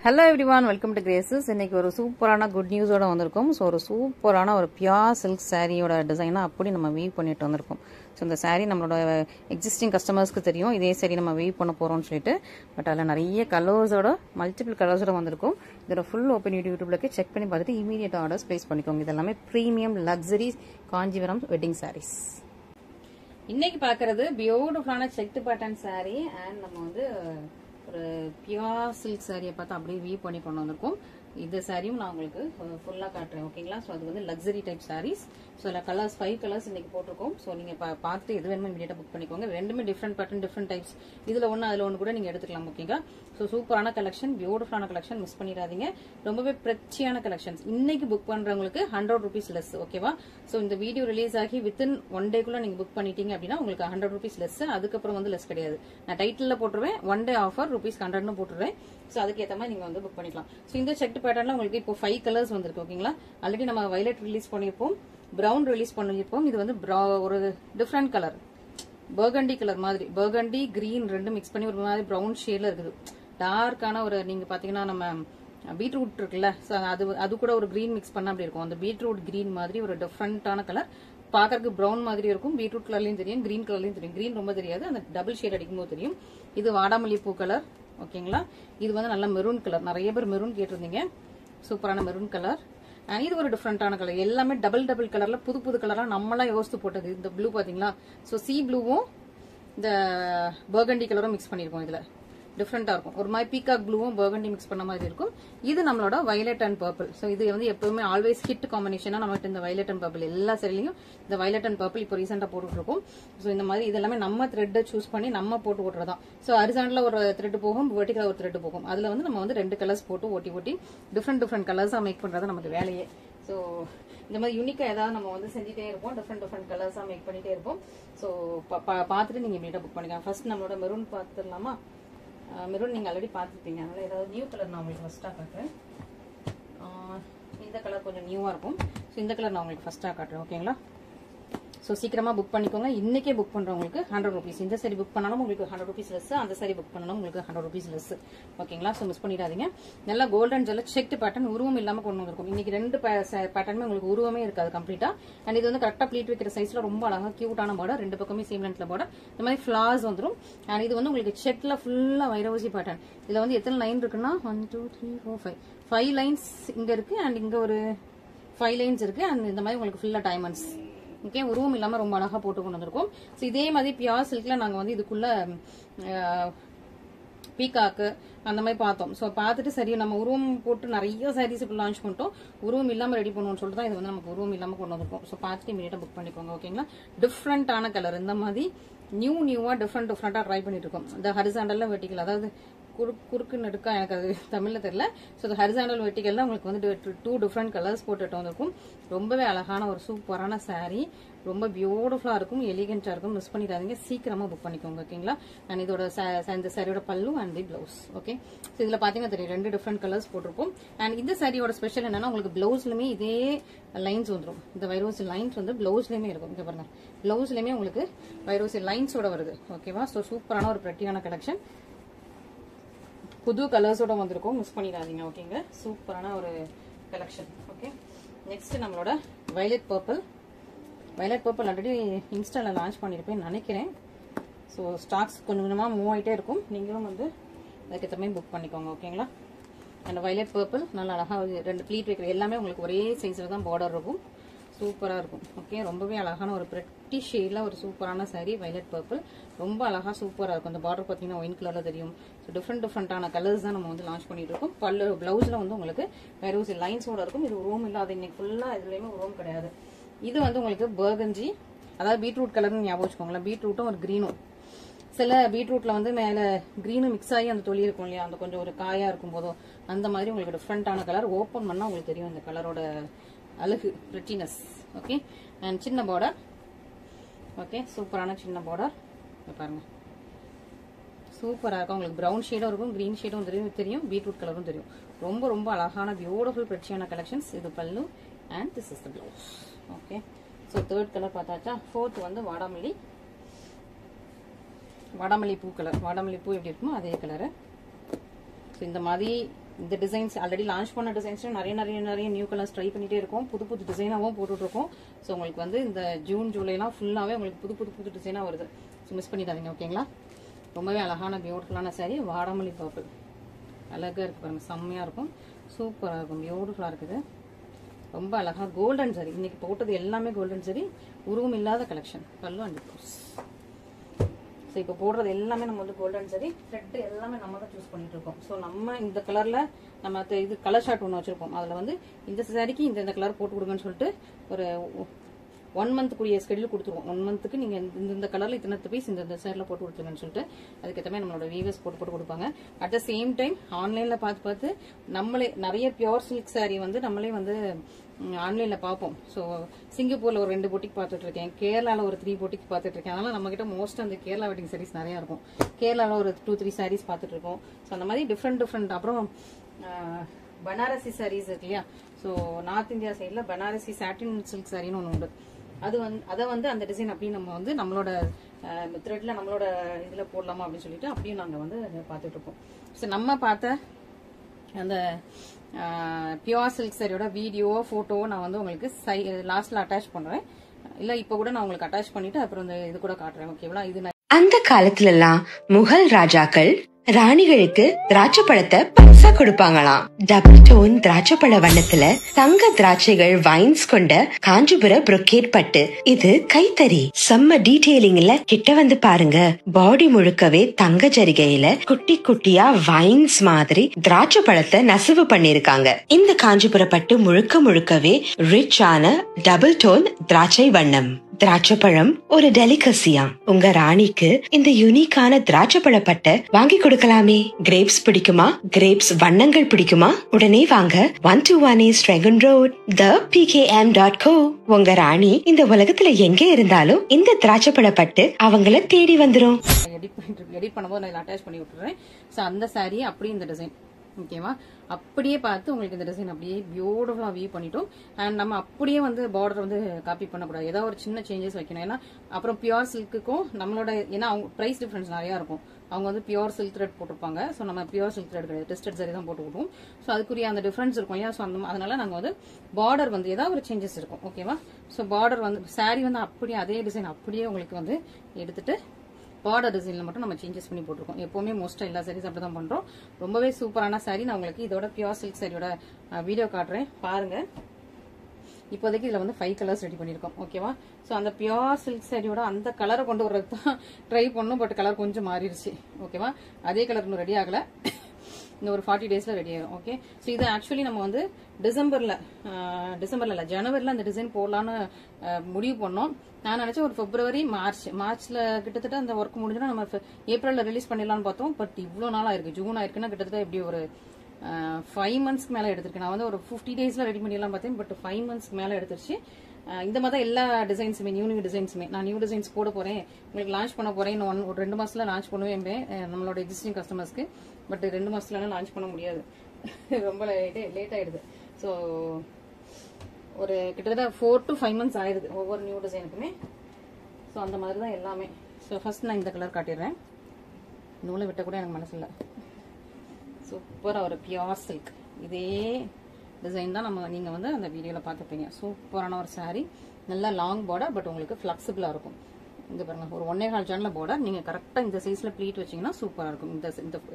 Hello everyone, welcome to Graces. இன்னைக்கு ஒரு சூப்பரான குட் நியூஸோட வந்திருக்கோம். ஸோ ஒரு சூப்பரான ஒரு பியூர் சில்க் சாரியோட டிசைனை அப்படி நம்ம வீவ் பண்ணிட்டு வந்திருக்கோம். ஸோ இந்த சாரீ நம்மளோட எக்ஸிஸ்டிங் கஸ்டமர்ஸ்க்கு தெரியும் இதே சாரி நம்ம வீவ் பண்ண போகிறோம்னு சொல்லிட்டு. பட் அதில் நிறைய கலர்ஸோட மல்டிபிள் கலர்ஸோட வந்திருக்கும். இதோட ஃபுல் ஓப்பன் யூடியூப்லக்கு செக் பண்ணி பார்த்துட்டு இமீடியட் ஆர்டர்ஸ் பிளேஸ் பண்ணிக்கோங்க. இது எல்லாமே premium luxury Kanchipuram wedding saris. இன்னைக்கு பார்க்கறது பியூட்டிஃபுல்லான செக்டு பேட்டர்ன் சாரீ அண்ட் நம்ம வந்து ஒரு பியூர் சில்க் சாரியை பார்த்து அப்படியே வீவ் பண்ணி கொண்டு வந்திருக்கோம். இந்த சாரியும் நான் உங்களுக்கு ஃபுல்லாக காட்டுறேன். ஓகேங்களா? ஸோ அது வந்து லக்ஸரி டைப் சாரீஸ். ஸோ இதில் கலர்ஸ் 5 கலர்ஸ் இன்னைக்கு போட்டிருக்கோம். ஸோ நீங்கள் பார்த்து எது வேணுமோ இமீடியட்டாக புக் பண்ணிக்கோங்க. ரெண்டுமே டிஃப்ரெண்ட் பேட்டர்ன் டிஃப்ரெண்ட் டைப்ஸ். இதில் ஒன்று அதில் ஒன்று கூட நீங்கள் எடுத்துக்கலாம். ஓகேங்களா? ஸோ சூப்பரான கலெக்ஷன், பியூட்டிஃபுல்லான கலெக்ஷன், மிஸ் பண்ணிடாதீங்க. ரொம்பவே பிரச்சியான கலெக்ஷன்ஸ். இன்னைக்கு புக் பண்ணுறவங்களுக்கு 100 rupees லெஸ். ஓகேவா? ஸோ இந்த வீடியோ ரிலீஸ் ஆகி வித்தின் 1 டேக்குள்ள நீங்கள் புக் பண்ணிட்டீங்க அப்படின்னா உங்களுக்கு 100 rupees லெஸ். அதுக்கப்புறம் வந்து லெஸ் கிடையாது. நான் டைட்டில் போட்டுருவேன், 1 day ஆஃபர் ₹100 போட்டுருவேன். ஸோ அதுக்கு ஏற்ற மாதிரி நீங்கள் வந்து புக் பண்ணிக்கலாம். ஸோ இந்த செக்டு பேட்டர்ல உங்களுக்கு இப்போ 5 கலர்ஸ் வந்திருக்கு. ஓகேங்களா? ஆல்ரெடி நம்ம வயலட் ரிலீஸ் பண்ணியிருப்போம், பிரவுன் ரிலீஸ் பண்ணியிருப்போம். இது வந்து ஒரு டிஃப்ரெண்ட் கலர், பர்கண்டி கலர் மாதிரி, பர்கண்டி கிரீன் ரெண்டும் மிக்ஸ் பண்ணி ஒரு மாதிரி பிரவுன் ஷேட்ல இருக்குது. டார்க்கான ஒரு நீங்க பாத்தீங்கன்னா நம்ம பீட்ரூட் இருக்குல்ல, அது கூட ஒரு கிரீன் மிக்ஸ் பண்ண அப்படி இருக்கும். அந்த பீட்ரூட் கிரீன் மாதிரி ஒரு டிஃப்ரெண்டான கலர். பாக்கறதுக்கு பிரவுன் மாதிரி இருக்கும். பீட்ரூட் கலர்லயும் தெரியும், கிரீன் கலர்லயும் தெரியும். கிரீன் ரொம்ப தெரியாது, அந்த டபுள் ஷேட் அடிக்கும் போது தெரியும். இது வாடாமல்லி பூ கலர். ஓகேங்களா? இது வந்து நல்ல மெரூன் கலர். நிறைய பேர் மெரூன் கேட்டிருந்தீங்க. சூப்பரான மெரூன் கலர். இது ஒரு டிஃப்ரெண்டான கலர். எல்லாமே டபுள் கலர்ல புது புது கலரா நம்மளா யோசித்து போட்டது. இந்த ப்ளூ பாத்தீங்களா? ஸோ சி ப்ளூவும் இந்த பர்கண்டி கலரும் மிக்ஸ் பண்ணிருக்கோம். இதுல டிஃப்ரெண்டா இருக்கும். ஒரு மாதிரி பீகாக் ப்ளூவும் பர்கண்டி மிக்ஸ் பண்ண மாதிரி இருக்கும். இது நம்மளோட வயலட் அண்ட் பர்பிள். ஸோ இது வந்து எப்பவுமே ஆல்வேஸ் ஹிட் காம்பினேஷனா நம்மகிட்ட இந்த வயலட் அண்ட் பர்பிள் எல்லா சரிலையும் இந்த வயலட் அண்ட் பர்பிள் இப்போ ரீசெண்டா போட்டுட்டு இருக்கோம். ஸோ இந்த மாதிரி இதெல்லாமே நம்ம த்ரெட்டை சூஸ் பண்ணி நம்ம போட்டு ஓட்டுறதான். ஸோ ஹரிசாண்டல்ல ஒரு த்ரெட் போகும், வெர்டிகலா ஒரு த்ரெட் போகும். அதுல வந்து நம்ம வந்து 2 கலர்ஸ் போட்டு ஓட்டி டிஃப்ரெண்ட் கலர்ஸா மேக் பண்றது நமக்கு வேலையே. ஸோ இந்த மாதிரி யூனிக்கா ஏதாவது நம்ம வந்து செஞ்சுட்டே இருப்போம். டிஃப்ரெண்ட் கலர்ஸா மேக் பண்ணிட்டே இருப்போம். ஸோ பார்த்துட்டு நீங்க இமீடியட்டா புக் பண்ணிக்கலாம். ஃபர்ஸ்ட் நம்மளோட மெரூன் பார்த்துடலாமா? மெரூன் நீங்க ஆல்ரெடி பார்த்துருப்பீங்க, அதனால ஏதாவது நியூ கலர் நான் உங்களுக்கு ஃபர்ஸ்டா காட்டுறேன். இந்த கலர் கொஞ்சம் நியூவா இருக்கும். ஸோ இந்த கலர் நான் உங்களுக்கு ஃபர்ஸ்டா காட்டுறேன். ஓகேங்களா? ஸோ சீக்கிரமா புக் பண்ணிக்கோங்க. இன்னைக்கே புக் பண்றவங்களுக்கு 100 rupees. இந்த சாரி புக் பண்ணாலும் உங்களுக்கு 100 rupees லெஸ், அந்த சாரி புக் பண்ணாலும் உங்களுக்கு 100 rupees லெஸ். ஓகேங்களா? ஸோ மிஸ் பண்ணிடாதீங்க. நல்லா கோல்டன் ஜெல்ல செக்டு பேட்டர்ன், உருவம் இல்லாம கொண்டு வந்திருக்கும். இன்னைக்கு 2 பேட்டர்னுமே உங்களுக்கு உருவமே இருக்காது கம்ப்ளீட்டா. அண்ட் இது வந்து கரெக்டா ப்ளீட் வைக்கிற சைஸ்ல ரொம்ப அழகா கியூட்டான பார்டர், 2 பக்கமே சேம் லென்த்ல பார்டர். இந்த மாதிரி ஃபிளார்ஸ் வந்துடும். அண்ட் இது வந்து உங்களுக்கு செக்ல ஃபுல்லா வைரவசி பேட்டர்ன். இதுல வந்து எத்தனை லைன் இருக்குன்னா 1 2 3 4 5 லைன்ஸ் இங்க இருக்கு. அண்ட் இங்க ஒரு 5 லைன்ஸ் இருக்கு. அண்ட் இந்த மாதிரி உங்களுக்கு ஃபுல்லா டைமண்ட்ஸ். ஓகே, உருவம் இல்லாம ரொம்ப அழகா போட்டு கொண்டு வந்திருக்கும். ஸோ இதே மாதிரி பியூர் சில்க்ல நாங்க வந்து இதுக்குள்ள பீகாக்கு அந்த மாதிரி பார்த்தோம். ஸோ பார்த்துட்டு சரி நம்ம உருவம் போட்டு நிறைய சாரீஸ் இப்போ லான்ச் பண்ணிட்டோம், உருவம் இல்லாம ரெடி பண்ணுவோம்னு சொல்லிட்டு தான் இது வந்து நமக்கு உருவம் இல்லாம கொண்டு வந்திருக்கோம். ஸோ பார்த்துட்டு இமீடியட்டா புக் பண்ணிக்கோங்க. ஓகேங்களா? டிஃப்ரெண்டான கலர், இந்த மாதிரி நியூவா டிஃப்ரெண்டா ட்ரை பண்ணிட்டு இருக்கோம். இந்த ஹரிசாண்டல்ல வெர்டிகல், அதாவது குறுக்கு நடுக்கா, எனக்கு அது தமிழ்ல தெரியல. ஸோ இந்த ஹரிசாண்டல் வெர்டிகல்ல உங்களுக்கு வந்து 2 டிஃப்ரெண்ட் கலர்ஸ் போட்டுட்டு வந்திருக்கும். ரொம்பவே அழகான ஒரு சூப்பரான சாரீ, ரொம்ப பியூட்டிஃபுல்லா இருக்கும், எலிகென்டா இருக்கும். மிஸ் பண்ணிடாதீங்க, சீக்கிரமா புக் பண்ணிக்கோங்க. ஓகேங்களா? அண்ட் இதோட இந்த சாரியோட பல்லு and the blouse. Okay, so இதுல பாத்தீங்கன்னா தெரியும் 2 டிஃப்ரெண்ட் கலர்ஸ் போட்டிருக்கும். அண்ட் இந்த சாரியோட ஸ்பெஷல் என்னன்னா உங்களுக்கு பிளவுஸ்லயுமே இதே லைன்ஸ் வந்துடும். இந்த வைரோசி லைன்ஸ் வந்து பிளவுஸ்லயுமே இருக்கும். இங்க பாருங்க, பிளவுஸ்லயுமே உங்களுக்கு வைரோசி லைன்ஸோட வருது. ஓகேவா? ஸோ சூப்பரான ஒரு பிரெட்டியான கலெக்ஷன், புது கலர்ஸோட வந்திருக்கும். மிஸ் பண்ணிடாதீங்க. ஓகேங்க, சூப்பரான ஒரு கலெக்ஷன். ஓகே, நெக்ஸ்ட் நம்மளோட violet purple. Violet purple already இன்ஸ்டால லான்ச் பண்ணியிருப்பேன்னு நினைக்கிறேன். ஸோ ஸ்டாக்ஸ் கொஞ்சம் கொஞ்சமாக மூவ் ஆகிட்டே இருக்கும். நீங்களும் வந்து அதுக்கேற்ற மாதிரி புக் பண்ணிக்கோங்க. ஓகேங்களா? அந்த வயலட் பர்பிள் நல்லா அழகாக 2 ப்ளீட் வைக்கிற எல்லாமே உங்களுக்கு ஒரே சைஸில் தான் பார்டர் இருக்கும். சூப்பராக இருக்கும். ஓகே, ரொம்பவே அழகான ஒரு பிரெட்டி ஷேட்ல ஒரு சூப்பரான சாரீ வயலட் பர்பிள். ரொம்ப அழகா சூப்பராக இருக்கும். அந்த பார்டர் பார்த்தீங்கன்னா ஒயின் கலர்ல தெரியும். ஸோ டிஃப்ரெண்டான கலர்ஸ் தான் நம்ம வந்து லான்ச் பண்ணிட்டு இருக்கோம். பல்லு பிளவுஸ்ல வந்து உங்களுக்கு வேற லைன்ஸோட இருக்கும். இது உருவம் இல்லாத, இன்னைக்கு ஃபுல்லா இதுலயுமே உருவம் கிடையாது. இது வந்து உங்களுக்கு பர்கஞ்சி, அதாவது பீட்ரூட் கலர்னு ஞாபகம் வச்சுக்கோங்களேன். பீட்ரூட்டும் ஒரு கிரீனும், சில பீட்ரூட்ல வந்து மேல கிரீனும் மிக்ஸ் ஆகி அந்த தொலி இருக்கும் இல்லையா, அந்த கொஞ்சம் ஒரு காயா இருக்கும் போதோ அந்த மாதிரி உங்களுக்கு டிஃப்ரெண்டான கலர். ஓப்பன் பண்ணா உங்களுக்கு தெரியும் இந்த கலரோட அழகு, பிரிட்டினஸ். ஓகே, அண்ட் சின்ன பார்டர். ஓகே, சூப்பரான சின்ன பார்டர் பாருங்க, சூப்பரா இருக்கும். உங்களுக்கு பிரவுன் ஷேடும் இருக்கும், கிரீன் ஷேடும் தெரியும், பீட்ரூட் கலரும் தெரியும். ரொம்ப அழகான பியூட்டிஃபுல் பிரிட்டியான கலெக்ஷன்ஸ். இது பல்லு and this is the blouse. Okay, so 3rd colour பார்த்தாச்சா. 4th வந்து வாடாமல்லி பூ கலர். வாடாமல்லி பூ எப்படி இருக்குமோ அதே கலரு. ஸோ இந்த மாதிரி இந்த டிசைன்ஸ் ஆல்ரெடி லான்ச் பண்ண டிசைன்ஸ்லையும் நிறைய நியூ கலர்ஸ் ட்ரை பண்ணிட்டே இருக்கோம். புது டிசைனாகவும் போட்டுட்ருக்கோம். ஸோ உங்களுக்கு வந்து இந்த ஜூன் ஜூலைலாம் ஃபுல்லாகவே உங்களுக்கு புது டிசைனாக வருது. ஸோ மிஸ் பண்ணிடாதீங்க, ஓகேங்களா? ரொம்பவே அழகான பியூட்டிஃபுல்லான சாரீ. வாடாமல்லி பர்பிள் அழகாக இருக்குது பாருங்க, செம்மையாக இருக்கும், சூப்பராக இருக்கும், பியூட்டிஃபுல்லாக இருக்குது. ரொம்ப அழகாக கோல்டன் சாரி. இன்னைக்கு போட்டது எல்லாமே கோல்டன் சாரி, உருவம் இல்லாத கலெக்ஷன். பல்லு அண்ட் ப்ளவுஸ். ஸோ இப்போ போடுறது எல்லாமே நம்ம வந்து கோல்டன் சாரி. த்ரெட் எல்லாமே நம்ம தான் சூஸ் பண்ணிட்டு இருக்கோம். ஸோ நம்ம இந்த கலர்ல நம்ம இது கலர் ஷார்ட் ஒன்று வச்சிருக்கோம். அதில் வந்து இந்த சாரிக்கு இந்த கலர் போட்டு கொடுங்கன்னு சொல்லிட்டு ஒரு 1 மந்த்க்குரிய ஸ்கெடியூல் கொடுத்துருவோம். 1 மந்த்துக்கு நீங்க இந்த கலர்ல இத்தனை பீஸ் இந்த சேரில் போட்டு கொடுத்துருங்கன்னு சொல்லிட்டு அதுக்கேற்ற மாதிரி நம்மளோட வீவர்ஸ் போட்டு கொடுப்பாங்க. அட் த சேம் டைம் ஆன்லைன்ல பார்த்து நம்மளே நிறைய பியூர் சில்க் சாரி வந்து நம்மளே வந்து ஆன்லைன்ல பார்ப்போம். ஸோ சிங்கப்பூர்ல ஒரு 2 பொட்டிக் பார்த்துட்டு இருக்கேன், கேரளால ஒரு 3 பொட்டிக் பார்த்துட்டு இருக்கேன். அதனால நம்ம கிட்ட மோஸ்ட் அந்த கேரளா வெட்டிங் சாரீஸ் நிறைய இருக்கும். கேரளால ஒரு 2-3 சாரீஸ் பார்த்துட்டு இருக்கோம். ஸோ அந்த மாதிரி டிஃப்ரெண்ட் அப்புறம் பனாரசி சாரீஸ் இருக்கு இல்லையா? ஸோ நார்த் இந்தியா சைட்ல பனாரசி சாட்டின் சில்க் சாரின்னு ஒன்று உண்டு. அதை வந்து அந்த டிசைன் அப்படியே நம்ம வந்து நம்மளோட த்ரெட்ல நம்மளோட இதுல போடலாமா அப்படின்னு சொல்லிட்டு அப்படியும் நாங்க வந்து பார்த்துட்டு இருக்கோம். ஸோ நம்ம பார்த்த அந்த பியூர் சில்க் சாரியோட வீடியோ போட்டோ நான் வந்து உங்களுக்கு லாஸ்ட்ல அட்டாச் பண்றேன். இல்ல இப்ப கூட நான் உங்களுக்கு அட்டாச் பண்ணிட்டு அப்புறம் இந்த இது கூட காட்டுறேன், ஓகேவா? இது அந்த காலத்துல எல்லாம் முகல் ராஜாக்கள் ராணிகளுக்கு திராட்சை பழத்தை பரிசா கொடுப்பாங்களாம். டபுள் டோன் திராட்சை பழ வண்ணத்துல தங்க திராட்சைகள் வைன்ஸ் கொண்ட காஞ்சிபுர புரோக்கேட் பட்டு. இது கைத்தறி, செம்ம டீடைலிங்ல. கிட்ட வந்து பாருங்க, பாடி முழுக்கவே தங்க ஜரிகையில குட்டி குட்டியா வைன்ஸ் மாதிரி திராட்சை பழத்தை நசுவு பண்ணிருக்காங்க. இந்த காஞ்சிபுர பட்டு முழுக்கவே ரிச்சான டபுள் டோன் திராட்சை வண்ணம். திராட்சை பழம் ஒரு டெலிகசியா. உங்க ராணிக்கு இந்த யூனிக்கான திராட்சை பழ பட்டை வாங்கி கொடுக்கலாமே. கிரேப்ஸ் பிடிக்குமா? கிரேப்ஸ் வண்ணங்கள் பிடிக்குமா? உடனே வாங்க 121 East Rangoon Road, thepkm.co. உங்க ராணி இந்த உலகத்துல எங்க இருந்தாலும் இந்த திராட்சை பழ பட்டு அவங்கள தேடி வந்துரும். எடிட் பண்ணும்போது நான் அட்டாச் பண்ணி விட்டுறேன். ஸோ அந்த சாரி அப்படி இந்த டிசைன், ஓகேவா? அப்படியே பார்த்து உங்களுக்கு இந்த டிசைன் அப்படியே பியூட்டிஃபுல்லா வியூ பண்ணிட்டோம். அண்ட் நம்ம அப்படியே வந்து பார்டர் வந்து காப்பி பண்ணக்கூடாது, ஏதாவது ஒரு சின்ன சேஞ்சஸ் வைக்கணும். ஏன்னா அப்புறம் பியூர் சில்க்குக்கும் நம்மளோட, ஏன்னா அவங்க பிரைஸ் டிஃபரன்ஸ் நிறைய இருக்கும். அவங்க வந்து பியூர் சில்க் த்ரெட் போட்டிருப்பாங்க. ஸோ நம்ம பியூர் சில்க் த்ரெட் கிடையாது, டெஸ்டட் சாரி தான் போட்டு விடுவோம். ஸோ அதுக்குரிய அந்த டிஃபரன்ஸ் இருக்கும் இல்லையா? ஸோ அதனால நாங்கள் வந்து பார்டர் வந்து ஏதாவது ஒரு சேஞ்சஸ் இருக்கும், ஓகேவா? ஸோ பார்டர் வந்து சாரி வந்து அப்படியே அதே டிசைன் அப்படியே உங்களுக்கு வந்து எடுத்துட்டு பார்டர் டிசைன்ல மட்டும் நம்ம சேஞ்சஸ் பண்ணி போட்டிருக்கோம். எப்பவுமே மோஸ்டா எல்லா சாரீஸ் அப்படிதான் பண்றோம். ரொம்பவே சூப்பரான சாரி. நான் உங்களுக்கு இதோட பியூர் சில்க் சாரியோட வீடியோ காட்டுறேன், பாருங்க. இப்போதைக்கு இதுல வந்து 5 கலர்ஸ் ரெடி பண்ணிருக்கோம், ஓகேவா? சோ அந்த பியூர் சில்க் சாரியோட அந்த கலரை கொண்டு வரதுக்கு தான் ட்ரை பண்ணோம். பட் கலர் கொஞ்சம் மாறிடுச்சு, ஓகேவா? அதே கலர் இன்னும் ரெடி ஆகல, இன்னும் ஒரு 40 டேஸ்ல ரெடி ஆகும். ஓகே, ஸோ இது ஆக்சுவலி நம்ம வந்து டிசம்பர்ல இல்ல ஜனவரில அந்த டிசைன் போடலான்னு முடிவு பண்ணோம். நான் நினைச்சேன் ஒரு பிப்ரவரி மார்ச்ல கிட்டத்தட்ட அந்த ஒர்க் முடிஞ்சுன்னா நம்ம ஏப்ரல்ல ரிலீஸ் பண்ணிடலாம்னு பார்த்தோம். பட் இவ்வளவு நாள் ஆயிருக்கு, ஜூன் ஆயிருக்குன்னா கிட்டத்தட்ட எப்படி ஒரு 5 மந்த்ஸ்க்கு மேல எடுத்திருக்கேன். நான் வந்து ஒரு 50 டேஸ்ல ரெடி பண்ணிடலாம் பார்த்தேன். பட் 5 மந்த்ஸ்க்கு மேல எடுத்துருச்சு. இந்த மாதிரி எல்லா டிசைன்ஸுமே நியூ டிசைன்ஸுமே நான் நியூ டிசைன்ஸ் போட போறேன், உங்களுக்கு லான்ச் பண்ண போறேன். ஒரு 2 மாசத்துல லான்ச் பண்ணுவேன் நம்மளோட எக்ஸிஸ்டிங் கஸ்டமர்ஸ்க்கு. பட் 2 மாசத்துல லான்ச் பண்ண முடியாது, ரொம்ப லேட் ஆயிடுது. ஸோ ஒரு கிட்டத்தட்ட 4 to 5 months ஆயிடுது ஒவ்வொரு நியூ டிசைனுக்குமே. ஸோ அந்த மாதிரி தான் எல்லாமே. ஸோ ஃபர்ஸ்ட் நான் இந்த கலர் காட்டிடுறேன். நூலை விட்ட கூட எனக்கு மனசு இல்லை. சூப்பரா ஒரு பியூர் சில்க் இதே டிசைன் தான் நீங்க வந்து அந்த வீடியோல பார்த்துப்பீங்க. சூப்பரான ஒரு சாரி, நல்லா லாங் பார்டர், பட் உங்களுக்கு ஃபிளெக்சிபிளா இருக்கும். இங்க பாருங்க, ஒரு 1.25 ஜான்ல பார்டர். நீங்க கரெக்டா இந்த சைஸ்ல ப்ளீட் வச்சீங்கன்னா சூப்பரா இருக்கும்.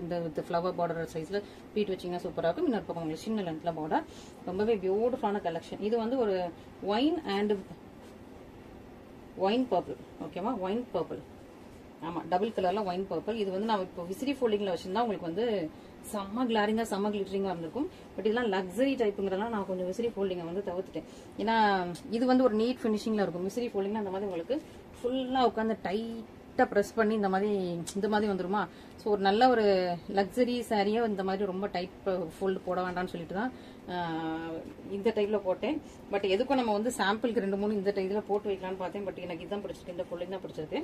இந்த ஃபிளவர் பார்டர் சைஸ்ல ப்ளீட் வச்சீங்கன்னா சூப்பரா இருக்கும். இன்னொரு பக்கம் உங்களுக்கு சின்ன லென்த்ல பார்டர், ரொம்பவே பியூட்டிஃபுல்லான கலெக்ஷன். இது வந்து ஒரு ஒயின் பர்பிள், ஓகேவா? ஒயின் பர்பிள், ஆமா, டபுள் கலர்ல ஒயின் பர்பிள். இது வந்து நான் இப்போ விசிறி ஃபோல்டிங்ல வச்சிருந்தா உங்களுக்கு வந்து செம்ம கிளாரிங்கா செம்ம கிளிட்டரிங்கா இருந்திருக்கும். பட் இதெல்லாம் லக்ஸரி டைப்புங்கிறதெல்லாம் நான் கொஞ்சம் விசிறி ஃபோல்டிங்கை வந்து தவிர்த்துட்டேன். ஏன்னா இது வந்து ஒரு நீட் ஃபினிஷிங்ல இருக்கும். விசிறி ஃபோல்டிங்ல அந்த மாதிரி உங்களுக்கு ஃபுல்லா உட்காந்து டைட்டா ப்ரெஸ் பண்ணி இந்த மாதிரி வந்துருமா. ஸோ ஒரு நல்ல ஒரு லக்ஸரி சாரியா இந்த மாதிரி ரொம்ப டைட் ஃபோல்டு போட வேண்டாம்னு சொல்லிட்டு தான் இந்த டைப்ல போட்டேன். பட் எதுக்கும் நம்ம வந்து சாம்பிளுக்கு 2-3 இந்த டைப்ல போட்டு வைக்கலாம்னு பார்த்தேன். பட் எனக்கு இதுதான் பிடிச்சிருக்கு, இந்த ஃபோல்டிங் தான் பிடிச்சிருக்கு.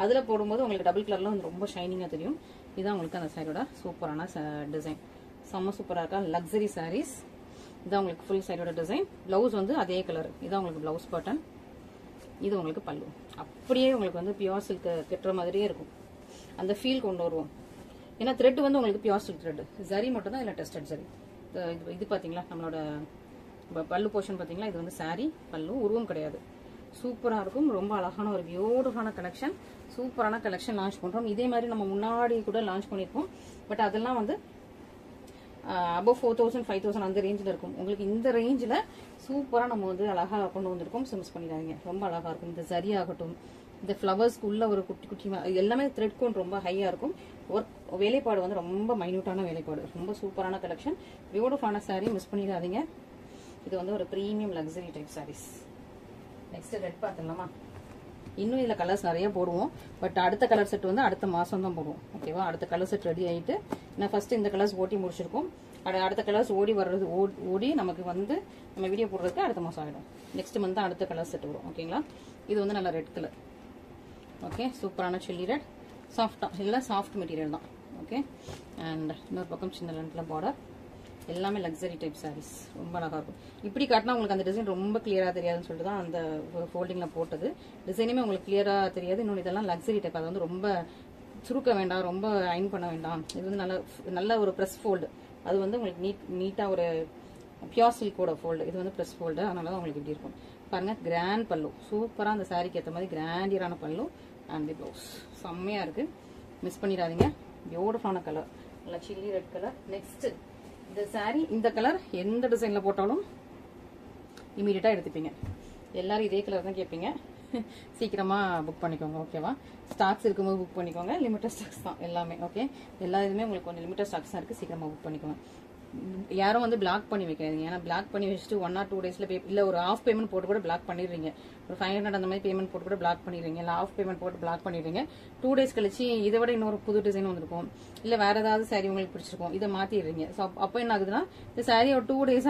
அதுல போடும்போது உங்களுக்கு டபுள் கலர்ல வந்து ரொம்ப ஷைனிங்கா தெரியும். இதுதான் உங்களுக்கு அந்த சாரியோட சூப்பரான டிசைன், செம்ம சூப்பரா இருக்கா. லக்ஸரி சாரீஸ் இதான் உங்களுக்கு ஃபுல் சாரியோட டிசைன். பிளவுஸ் வந்து அதே கலர், இதான் உங்களுக்கு பிளவுஸ் பேட்டர்ன். இது உங்களுக்கு பல்லு. அப்படியே உங்களுக்கு வந்து பியூர் சில்க் கட்டுற மாதிரியே இருக்கும், அந்த ஃபீல் கொண்டு வருவோம். ஏன்னா த்ரெட் வந்து உங்களுக்கு பியூர் சில்க் த்ரெட், ஜரி மட்டும் தான் இல்லை டெஸ்டட் ஜரி. இது பார்த்தீங்களா நம்மளோட பல்லு போர்ஷன் பார்த்தீங்களா, இது வந்து சாரி பல்லு, உருவம் கிடையாது. சூப்பராக இருக்கும். ரொம்ப அழகான ஒரு பியூட்டிஃபுல்லான கலெக்ஷன், சூப்பரான கலெக்ஷன் லான்ச் பண்ணுறோம். இதே மாதிரி நம்ம முன்னாடி கூட லான்ச் பண்ணியிருக்கோம். பட் அதெல்லாம் வந்து அபவ் 4000 5000 அந்த ரேஞ்சில் இருக்கும். உங்களுக்கு இந்த ரேஞ்சில் சூப்பராக நம்ம வந்து அழகாக கொண்டு வந்திருக்கோம். மிஸ் பண்ணிடாதீங்க. ரொம்ப அழகாக இருக்கும். இந்த சரி ஆகட்டும், இந்த ஃப்ளவர்ஸ்க்கு உள்ள ஒரு குட்டி குட்டி எல்லாமே த்ரெட் கோன் ரொம்ப ஹையாக இருக்கும். ஒர்க் வேலைப்பாடு வந்து ரொம்ப மைன்யூட்டான வேலைப்பாடு, ரொம்ப சூப்பரான கலெக்ஷன், பியூட்டிஃபுல்லான சாரீ. மிஸ் பண்ணிடாதீங்க. இது வந்து ஒரு premium luxury type saris. Next red பார்த்துடலாமா? இன்னும் இதில் கலர்ஸ் நிறைய போடுவோம். பட் அடுத்த கலர் செட் வந்து அடுத்த மாதம் தான் போடுவோம். ஓகேவா? அடுத்த கலர் செட் ரெடி ஆகிட்டு நான் ஃபர்ஸ்ட் இந்த கலர்ஸ் ஓட்டி முடிச்சிருக்கோம். அடுத்த கலர்ஸ் ஓடி வர்றது ஓடி நமக்கு வந்து நம்ம வீடியோ போடுறதுக்கு அடுத்த மாதம் ஆகிடும். நெக்ஸ்ட் மந்த் தான் அடுத்த கலர் செட் வரும். ஓகேங்களா? இது வந்து நல்ல ரெட் கலர். ஓகே, சூப்பரான சில்லி ரெட், சாஃப்டாக எல்லாம் சாஃப்ட் மெட்டீரியல் தான். ஓகே, அண்ட் இன்னொரு பக்கம் சின்ன லென்த்தில் பார்டர், எல்லாமே லக்ஸரி டைப் சாரீஸ். ரொம்ப அழகாக இருக்கும். இப்படி காட்டினா உங்களுக்கு அந்த டிசைன் ரொம்ப கிளியராக தெரியாதுன்னு சொல்லிட்டு தான் அந்த ஃபோல்டிங்கில் போட்டது. டிசைனுமே உங்களுக்கு கிளியராக தெரியாது. இன்னொன்று இதெல்லாம் லக்ஸரி டைப், அது வந்து ரொம்ப சுருக்க வேண்டாம், ரொம்ப அயன் பண்ண வேண்டாம். இது வந்து நல்ல ஒரு ப்ரெஸ் ஃபோல்டு. அது வந்து உங்களுக்கு நீட்டாக ஒரு பியூர் சில்கோட ஃபோல்டு. இது வந்து ப்ரெஸ் ஃபோல்டு, அதனால தான் உங்களுக்கு இப்படி இருக்கும். பாருங்கள், கிராண்ட் பல்லு, சூப்பராக அந்த சாரீக்கு ஏற்ற மாதிரி கிராண்டியரான பல்லு அண்ட் தி ப்ளவுஸ் செம்மையாக இருக்குது. மிஸ் பண்ணிடாதீங்க. பியூட்டிஃபுல்லான கலர், நல்லா சில்லி ரெட் கலர். நெக்ஸ்ட் இந்த சாரீ இந்த கலர் எந்த டிசைனில் போட்டாலும் இமீடியட்டாக எடுத்துப்பீங்க. எல்லாரும் இதே கலர் தான் கேட்பீங்க. சீக்கிரமாக புக் பண்ணிக்கோங்க. ஓகேவா? ஸ்டாக்ஸ் இருக்கும்போது புக் பண்ணிக்கோங்க. லிமிட்டட் ஸ்டாக்ஸ் தான் எல்லாமே. ஓகே, எல்லா இதுவுமே உங்களுக்கு கொஞ்சம் லிமிட்டட் ஸ்டாக்ஸ் தான் இருக்குது. சீக்கிரமாக புக் பண்ணிக்கோங்க. யாரும் வந்து பிளாக் பண்ணி வைக்காதீங்க. ஏன்னா பிளாக் பண்ணி வச்சுட்டு 1 or 2 daysல இல்லை ஒரு ஆஃப் பேமெண்ட் போட்டு கூட பிளாக் பண்ணிடுறீங்க. ஒரு 500 அந்த மாதிரி பேமெண்ட் போட்டு கூட பிளாக் பண்ணிடுறீங்க. இல்லை ஆஃப் பேமெண்ட் போட்டு பிளாக் பண்ணிடுறீங்க. 2 days கழிச்சு இதை விட இன்னொரு புது டிசைன் வந்திருக்கும், இல்லை வேற ஏதாவது சாரீ உங்களுக்கு பிடிச்சிருக்கும், இதை மாற்றிடுறீங்க. ஸோ அப்போ என்ன ஆகுதுன்னா, இந்த சாரீ ஒரு 2 days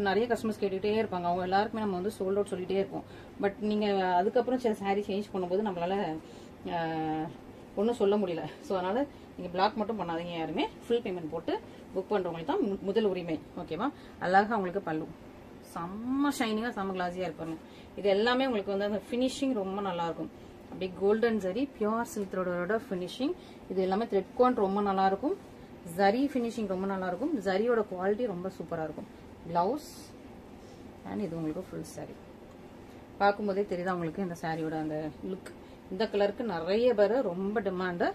நிறைய கஸ்டமர்ஸ் கேட்டுகிட்டே இருப்பாங்க. அவங்க எல்லாருக்குமே நம்ம வந்து சோல்ட் அவுட் சொல்லிட்டே இருப்போம். பட் நீங்கள் அதுக்கப்புறம் சாரீ சேஞ்ச் பண்ணும்போது நம்மளால ஒன்றும் சொல்ல முடியல. ஸோ அதனால் நீங்கள் பிளாக் மட்டும் பண்ணாதீங்க. யாருமே ஃபுல் பேமெண்ட் போட்டு புக் பண்ணுறவங்களுக்கு தான் முதல் உரிமை. ஓகேவா? அழகாக உங்களுக்கு பல்லு செம்ம ஷைனிங்காக செம்ம கிளாஸியாக இருப்பாங்க. இது எல்லாமே உங்களுக்கு வந்து அந்த ஃபினிஷிங் ரொம்ப நல்லாயிருக்கும். அப்படியே கோல்டன் ஜரி, பியூர் சில்க் த்ரெடோட ஃபினிஷிங். இது எல்லாமே த்ரெட் கோன் ரொம்ப நல்லாயிருக்கும். ஜரி ஃபினிஷிங் ரொம்ப நல்லாயிருக்கும். ஜரியோட குவாலிட்டி ரொம்ப சூப்பராக இருக்கும். ப்ளவுஸ் அண்ட் இது உங்களுக்கு ஃபுல் சாரீ. பார்க்கும்போதே தெரியுதா உங்களுக்கு இந்த சாரியோட அந்த லுக். இந்த கலருக்கு நிறைய பேர் ரொம்ப டிமாண்டு.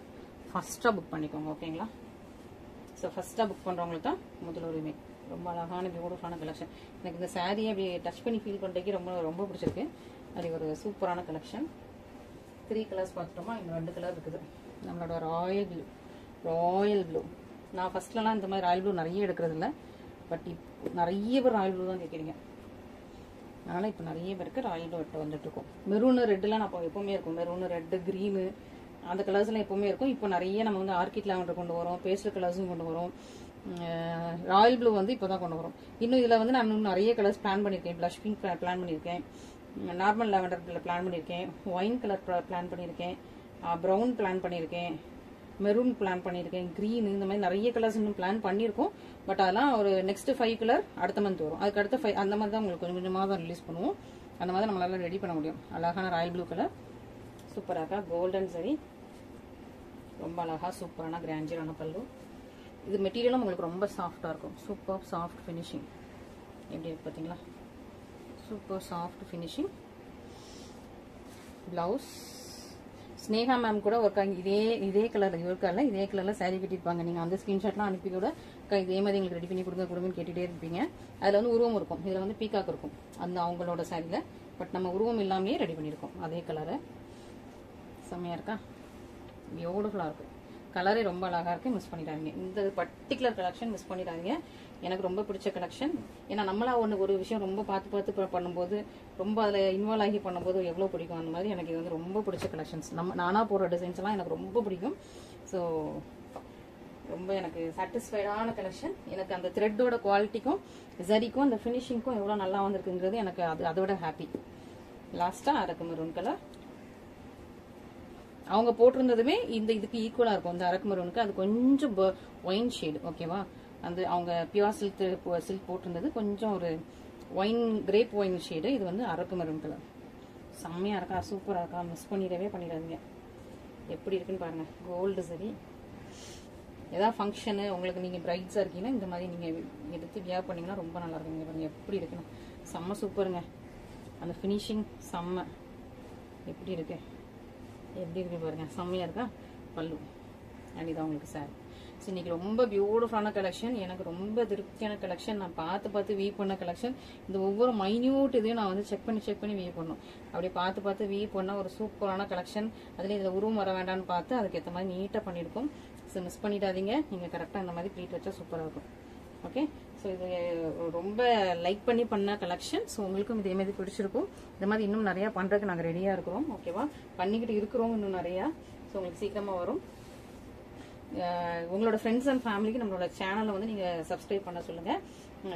ஃபர்ஸ்ட்டாக புக் பண்ணிக்கோங்க. ஓகேங்களா? ஸோ ஃபர்ஸ்ட்டாக புக் பண்ணுறவங்களுக்கு தான் முதல் உரிமை. ரொம்ப அழகான பியூட்டிஃபுல்லான கலெக்ஷன். எனக்கு இந்த சாரியை அப்படி டச் பண்ணி ஃபீல் பண்ணுறதுக்கு ரொம்ப ரொம்ப பிடிச்சிருக்கு. அது ஒரு சூப்பரான கலெக்ஷன். 3 கலர்ஸ் பார்த்துட்டோமா? இன்னும் 2 கலர் இருக்குது. நம்மளோட ராயல் ப்ளூ. நான் ஃபர்ஸ்ட்லலாம் இந்த மாதிரி ராயல் ப்ளூ நிறைய எடுக்கிறது இல்லை. பட் இப்போ நிறைய பேர் ராயல் ப்ளூ தான் கேட்குறீங்க. அதனால் இப்போ நிறைய பேருக்கு ராயல் ப்ளூ வந்துட்டு இருக்கும். மெரூனு ரெட்டுலாம் நான் எப்போவுமே இருக்கும். மெரூனு ரெட்டு க்ரீனு அந்த கலர்ஸ்லாம் எப்போவுமே இருக்கும். இப்போ நிறைய நம்ம வந்து ஆர்கிட் லாவெண்டர் கொண்டு வரோம், பேஸ்டல் கலர்ஸும் கொண்டு வரோம். ராயல் ப்ளூ வந்து இப்போ தான் கொண்டு வரோம். இன்னும் இதில் வந்து நான் இன்னும் நிறைய கலர்ஸ் பிளான் பண்ணியிருக்கேன். ப்ளஷ் பிங்க் பிளான் பண்ணியிருக்கேன், நார்மல் லாவெண்டர் பிளான் பண்ணியிருக்கேன், ஒயின் கலர் பிளான் பண்ணியிருக்கேன், ப்ரௌன் பிளான் பண்ணியிருக்கேன், மெரூன் பிளான் பண்ணியிருக்கேன், க்ரீன், இந்த மாதிரி நிறைய கலர்ஸ் இன்னும் பிளான் பண்ணியிருக்கோம். பட் அதெல்லாம் ஒரு நெக்ஸ்ட் 5 கலர் அடுத்த மந்த் வரும். அதுக்கு அடுத்த 5 அந்த மாதிரி தான் உங்களுக்கு கொஞ்சம் கொஞ்சமாக தான் ரிலீஸ் பண்ணுவோம். அந்த மாதிரி நம்மளால ரெடி பண்ண முடியும். அழகான ராயல் ப்ளூ கலர் சூப்பராக கோல்டன் சரி, ரொம்ப அழகாக சூப்பரான கிராண்டியரான பல்லு. இது மெட்டீரியலும் உங்களுக்கு ரொம்ப சாஃப்டாக இருக்கும். Super soft finishing. எப்படி இருக்கு பார்த்தீங்களா? Super soft finishing. Blouse Sneha ma'am கூட ஒர்க் ஆகி இதே கலரில் இருக்கால, இதே கலரில் சாரீ கட்டியிருப்பாங்க. நீங்கள் அந்த ஸ்க்ரீன்ஷாட்லாம் அனுப்பி கூட இதே மாதிரி எங்களுக்கு ரெடி பண்ணி கொடுங்கன்னு கேட்டுகிட்டே இருப்பீங்க. அதில் வந்து உருவம் இருக்கும், இதில் வந்து பீகாக் இருக்கும் அந்த அவங்களோட சாரியில். பட் நம்ம உருவம் இல்லாமையே ரெடி பண்ணியிருக்கோம் அதே கலரை. செம்மையாக இருக்கா? பியூட்டிஃபுல்லாக இருக்கும். கலரே ரொம்ப அழகாக இருக்குது. மிஸ் பண்ணிடாதீங்க. இந்த பர்டிகுலர் கலெக்ஷன் மிஸ் பண்ணிடாதீங்க. எனக்கு ரொம்ப பிடிச்ச கலெக்ஷன். ஏன்னா நம்மளா ஒரு விஷயம் ரொம்ப பார்த்து பண்ணும்போது, ரொம்ப அதில் இன்வால்வ் ஆகி பண்ணும்போது எவ்வளோ பிடிக்கும். அந்த மாதிரி எனக்கு இது வந்து ரொம்ப பிடிச்ச கலெக்ஷன்ஸ். நானாக போடுற டிசைன்ஸ் எல்லாம் எனக்கு ரொம்ப பிடிக்கும். ஸோ ரொம்ப எனக்கு சாட்டிஸ்ஃபைடான கலெக்ஷன். எனக்கு அந்த த்ரெட்டோட குவாலிட்டிக்கும் ஜரிக்கும் அந்த ஃபினிஷிங்க்கும் எவ்வளோ நல்லா வந்திருக்குங்கிறது எனக்கு அதோட ஹாப்பி. லாஸ்ட்டாக அரக்கு மெரூன் கலர் அவங்க போட்டிருந்ததுமே இதுக்கு ஈக்குவலாக இருக்கும். இந்த அரக்கு மெரூனுக்கு அது கொஞ்சம் ஒயின் ஷேடு. ஓகேவா? அந்த அவங்க பியூர் சில்க் போட்டிருந்தது கொஞ்சம் ஒரு கிரேப் ஒயின் ஷேடு. இது வந்து அரக்கு மெரூன் கலர். செம்மையாக இருக்கா? சூப்பராக இருக்கா? மிஸ் பண்ணிடவே பண்ணிடாதீங்க. எப்படி இருக்குன்னு பாருங்க. கோல்டு சரி, ஏதாவது ஃபங்க்ஷனு உங்களுக்கு நீங்கள் பிரைட்ஸாக இருக்கீங்கன்னா இந்த மாதிரி நீங்கள் எடுத்து வியர் பண்ணிங்கன்னா ரொம்ப நல்லா இருக்குங்க. பாருங்கள் எப்படி இருக்குன்னு, செம்ம சூப்பருங்க. அந்த ஃபினிஷிங் செம்ம எப்படி இருக்கு பாருங்கள், செம்மையாக இருக்கா. பல்லு அண்ட் இதான் உங்களுக்கு சாரி. ஸோ இன்றைக்கி ரொம்ப பியூட்டிஃபுல்லான கலெக்ஷன், எனக்கு ரொம்ப திருப்தியான கலெக்ஷன். நான் பார்த்து வீவ் பண்ண கலெக்ஷன். இந்த ஒவ்வொரு மைன்யூட் இதையும் நான் வந்து செக் பண்ணி வீவ் பண்ணணும். அப்படியே பார்த்து வீவ் பண்ண ஒரு சூப்பரான கலெக்ஷன். அதில் இதில் உருவம் வர வேண்டாம்னு பார்த்து அதுக்கேற்ற மாதிரி நீட்டாக பண்ணியிருக்கோம். ஸோ மிஸ் பண்ணிடாதீங்க, நீங்கள் கரெக்டாக இந்த மாதிரி ப்ளீட் வச்சா சூப்பராக இருக்கும். ஓகே, ஸோ இது ரொம்ப லைக் பண்ண கலெக்ஷன். ஸோ உங்களுக்கும் இதே மாதிரி பிடிச்சிருக்கும். இந்த மாதிரி இன்னும் நிறையா பண்ணுறதுக்கு நாங்கள் ரெடியாக இருக்கிறோம். ஓகேவா, பண்ணிக்கிட்டு இருக்கிறோம் இன்னும் நிறையா. ஸோ உங்களுக்கு சீக்கிரமாக வரும். உங்களோட ஃப்ரெண்ட்ஸ் அண்ட் ஃபேமிலிக்கு நம்மளோட சேனலை வந்து நீங்கள் சப்ஸ்கிரைப் பண்ண சொல்லுங்கள்.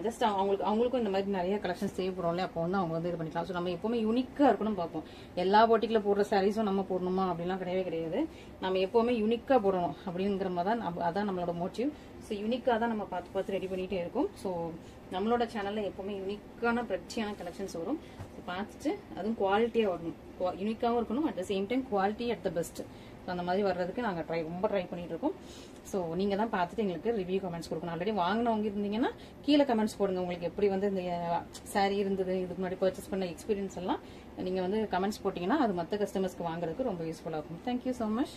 ஜஸ்ட் அவங்களுக்கும் இந்த மாதிரி நிறைய கலெக்ஷன்ஸ் தேவைப்படும்ல, அப்போ வந்து அவங்க வந்து இது பண்ணிக்கலாம். ஸோ நம்ம எப்போவுமே யூனிக்காக இருக்கணும் பார்ப்போம். எல்லா போட்டிக்கில் போடுற சாரீஸும் நம்ம போடணுமா அப்படிலாம் கிடையாது. நம்ம எப்போவுமே யூனிக்காக போடணும் அப்படிங்கிற மாதிரி தான், அதான் நம்மளோட மோட்டிவ். ஸோ யூனிக்காக தான் நம்ம பார்த்து ரெடி பண்ணிகிட்டே இருக்கோம். ஸோ நம்மளோட சேனலில் எப்போவுமே யூனிக்கான பிரச்சியான கலெக்ஷன்ஸ் வரும். ஸோ பார்த்துட்டு அதுவும் குவாலிட்டியாக வரணும், யூனிக்காகவும் இருக்கணும், at the same time quality at the best. So அந்த மாதிரி வர்றதுக்கு நாங்கள் ரொம்ப ட்ரை பண்ணிட்டு இருக்கோம். ஸோ நீங்கள் தான் பார்த்துட்டு எங்களுக்கு ரிவ்யூ கமெண்ட்ஸ் கொடுக்கணும். ஆல்ரெடி வாங்கினவங்க இருந்தீங்கன்னா கீழே கமெண்ட்ஸ் போடுங்க. உங்களுக்கு எப்படி வந்து இந்த சாரீ இருந்தது, இதுக்கு முன்னாடி பர்ச்சேஸ் பண்ண எக்ஸ்பீரியன்ஸ் எல்லாம் நீங்கள் வந்து கமெண்ட்ஸ் போட்டிங்கன்னா அது மற்ற கஸ்டமர்ஸ்க்கு வாங்குறதுக்கு ரொம்ப யூஸ்ஃபுல்லாக இருக்கும். Thank you so much.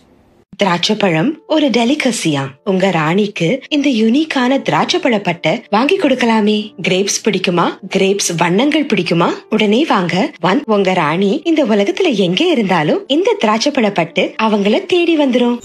திராட்சைப்பழம் ஒரு டெலிகசியா. உங்க ராணிக்கு இந்த யூனிக்கான திராட்சைப்பழ பட்டை வாங்கி கொடுக்கலாமே. கிரேப்ஸ் பிடிக்குமா? கிரேப்ஸ் வண்ணங்கள் பிடிக்குமா? உடனே வாங்க. உங்க ராணி இந்த உலகத்துல எங்க இருந்தாலும் இந்த திராட்சைப்பழ பட்டு அவங்கள தேடி வந்துரும்.